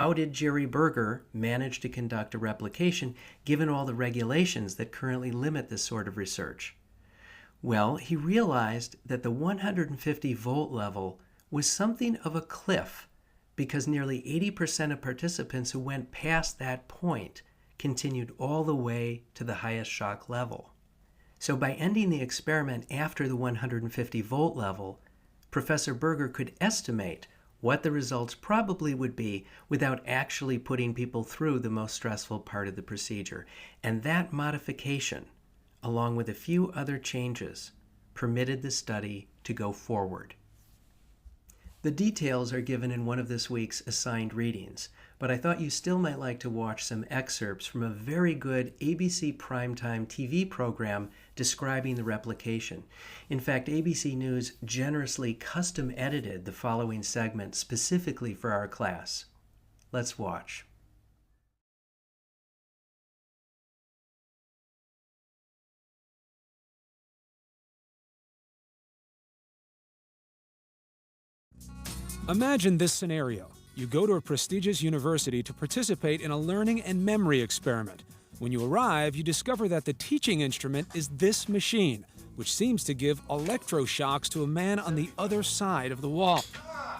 How did Jerry Berger manage to conduct a replication given all the regulations that currently limit this sort of research? Well, he realized that the 150-volt level was something of a cliff because nearly 80% of participants who went past that point continued all the way to the highest shock level. So by ending the experiment after the 150-volt level, Professor Berger could estimate what the results probably would be without actually putting people through the most stressful part of the procedure. And that modification, along with a few other changes, permitted the study to go forward. The details are given in one of this week's assigned readings, but I thought you still might like to watch some excerpts from a very good ABC primetime TV program describing the replication. In fact, ABC News generously custom edited the following segment specifically for our class. Let's watch. Imagine this scenario. You go to a prestigious university to participate in a learning and memory experiment. When you arrive, you discover that the teaching instrument is this machine, which seems to give electroshocks to a man on the other side of the wall.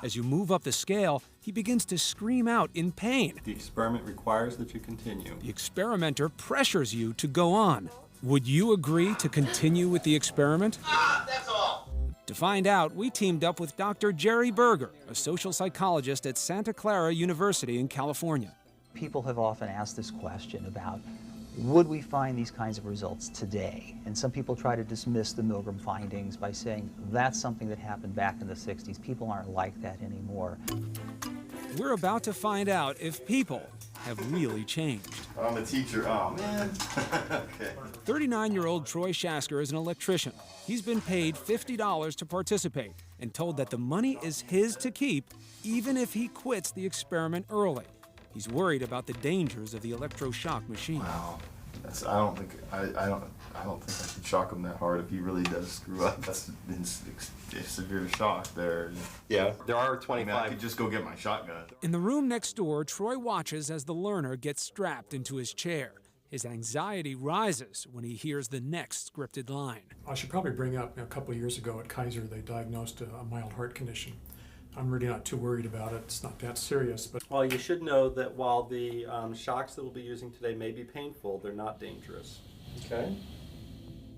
As you move up the scale, he begins to scream out in pain. The experiment requires that you continue. The experimenter pressures you to go on. Would you agree to continue with the experiment? That's all. To find out, we teamed up with Dr. Jerry Berger, a social psychologist at Santa Clara University in California. People have often asked this question about, would we find these kinds of results today? And some people try to dismiss the Milgram findings by saying that's something that happened back in the 60s. People aren't like that anymore. We're about to find out if people have really changed. I'm a teacher. Oh, man. Okay. 39-year-old Troy Shasker is an electrician. He's been paid $50 to participate and told that the money is his to keep even if he quits the experiment early. He's worried about the dangers of the electroshock machine. Wow. I don't think I should shock him that hard if he really does screw up. That's a severe shock there. Yeah, there are 25. I could just go get my shotgun. In the room next door, Troy watches as the learner gets strapped into his chair. His anxiety rises when he hears the next scripted line. I should probably bring up, a couple of years ago at Kaiser, they diagnosed a mild heart condition. I'm really not too worried about it. It's not that serious. But well, you should know that while the shocks that we'll be using today may be painful, they're not dangerous. Okay?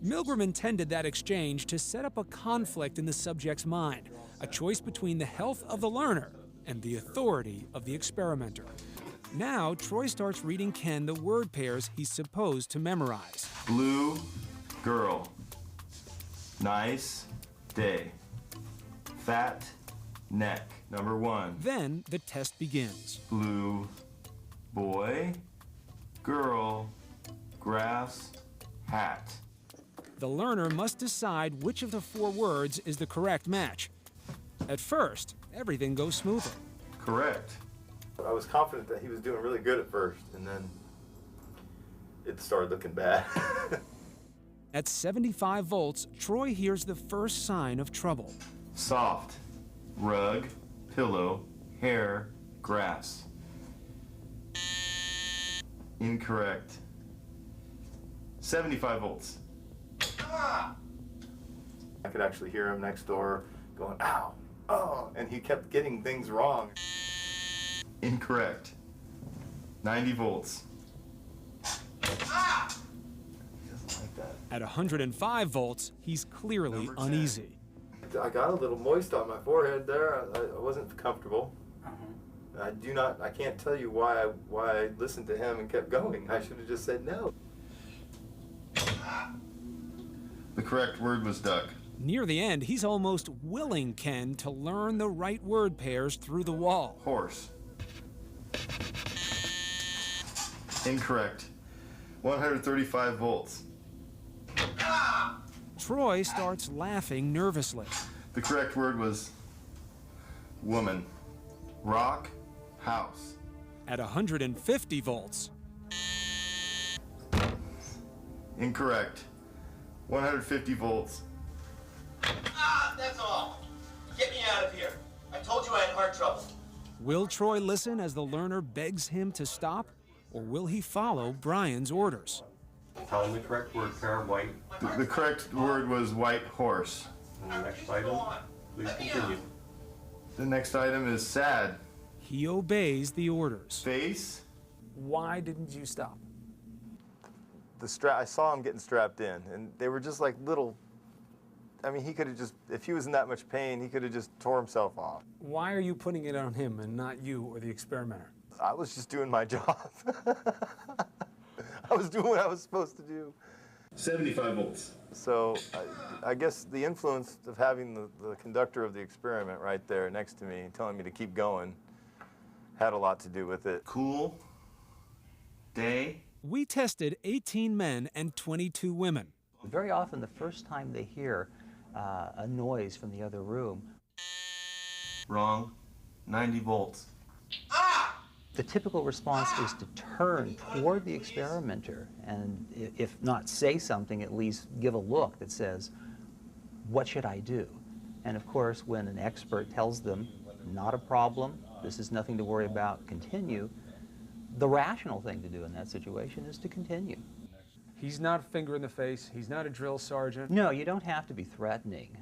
Milgram intended that exchange to set up a conflict in the subject's mind, a choice between the health of the learner and the authority of the experimenter. Now, Troy starts reading Ken the word pairs he's supposed to memorize. Blue girl. Nice day. Fat neck. Number 1. Then the test begins. Blue boy. Girl. Grass. Hat. The learner must decide which of the 4 words is the correct match. At first, everything goes smoothly. Correct. I was confident that he was doing really good at first, and then it started looking bad. At 75 volts, Troy hears the first sign of trouble. Soft. Rug. Pillow. Hair. Grass. Incorrect. 75 volts. I could actually hear him next door going, ow, oh, and he kept getting things wrong. Incorrect. 90 volts. He doesn't like that. At 105 volts, he's clearly Number 10. uneasy. I got a little moist on my forehead there. I wasn't comfortable. I can't tell you why I listened to him and kept going. I should have just said no. The correct word was duck. Near the end, he's almost willing Ken to learn the right word pairs through the wall. Horse. Incorrect. 135 volts. Troy starts laughing nervously. The correct word was woman. Rock. House. At 150 volts, Incorrect. 150 volts. That's all. Get me out of here. I told you I had heart trouble. Will Troy listen as the learner begs him to stop, or will he follow Brian's orders? Tell him the correct word, pair, white. The correct word was white horse. And the next item, please continue. The next item is sad. He obeys the orders. Face. Why didn't you stop? I saw him getting strapped in, and they were just like little. I mean, he could have just, if he was in that much pain, he could have just tore himself off. Why are you putting it on him and not you or the experimenter? I was just doing my job. I was doing what I was supposed to do. 75 volts. So I guess the influence of having the conductor of the experiment right there next to me, telling me to keep going, had a lot to do with it. Cool. Day. We tested 18 men and 22 women. Very often, the first time they hear a noise from the other room, Wrong. 90 volts. the typical response is to turn toward the experimenter and, if not say something, at least give a look that says, what should I do? And of course, when an expert tells them, not a problem, this is nothing to worry about, continue, the rational thing to do in that situation is to continue. He's not finger in the face. He's not a drill sergeant. No, you don't have to be threatening.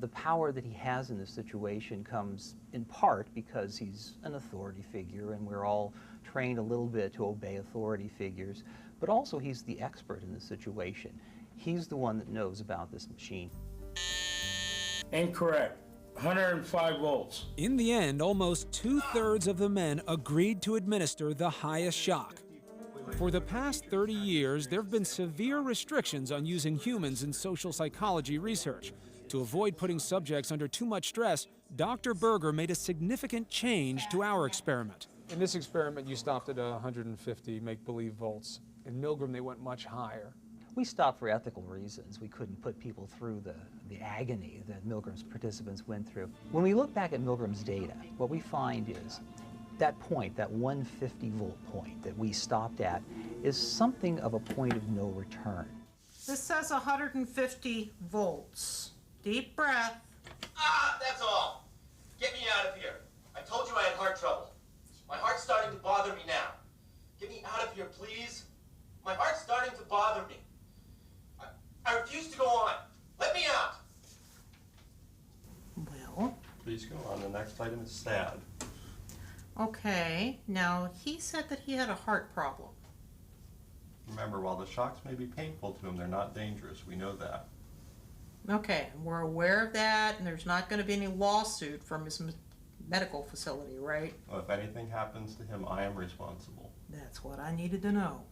The power that he has in this situation comes in part because he's an authority figure, and we're all trained a little bit to obey authority figures, but also he's the expert in this situation. He's the one that knows about this machine. Incorrect. 105 volts. In the end, almost 2/3 of the men agreed to administer the highest shock. For the past 30 years, there have been severe restrictions on using humans in social psychology research. To avoid putting subjects under too much stress, Dr. Berger made a significant change to our experiment. In this experiment, you stopped at 150 make-believe volts. In Milgram, they went much higher. We stopped for ethical reasons. We couldn't put people through the agony that Milgram's participants went through. When we look back at Milgram's data, what we find is that point, that 150 volt point that we stopped at, is something of a point of no return. This says 150 volts. Deep breath. That's all. Get me out of here. I told you I had heart trouble. My heart's starting to bother me now. Get me out of here, please. My heart's starting to bother me. I refuse to go on. Let me out. Well, Please go on. The next item is sad. okay. Now, he said that he had a heart problem. Remember, while the shocks may be painful to him, they're not dangerous. We know that. Okay, we're aware of that, and there's not going to be any lawsuit from his medical facility, right? Well, if anything happens to him, I am responsible. That's what I needed to know.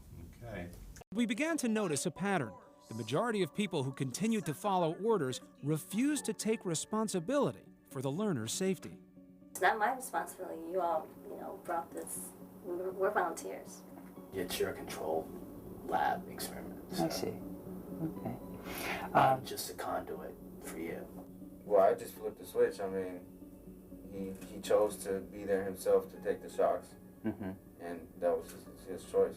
Okay. We began to notice a pattern. The majority of people who continued to follow orders refused to take responsibility for the learner's safety. It's not my responsibility. You all, brought this. We're volunteers. It's your control lab experiment. I see. Okay. I'm just a conduit for you. Well, I just flipped the switch. I mean, he chose to be there himself to take the shocks, and that was his choice.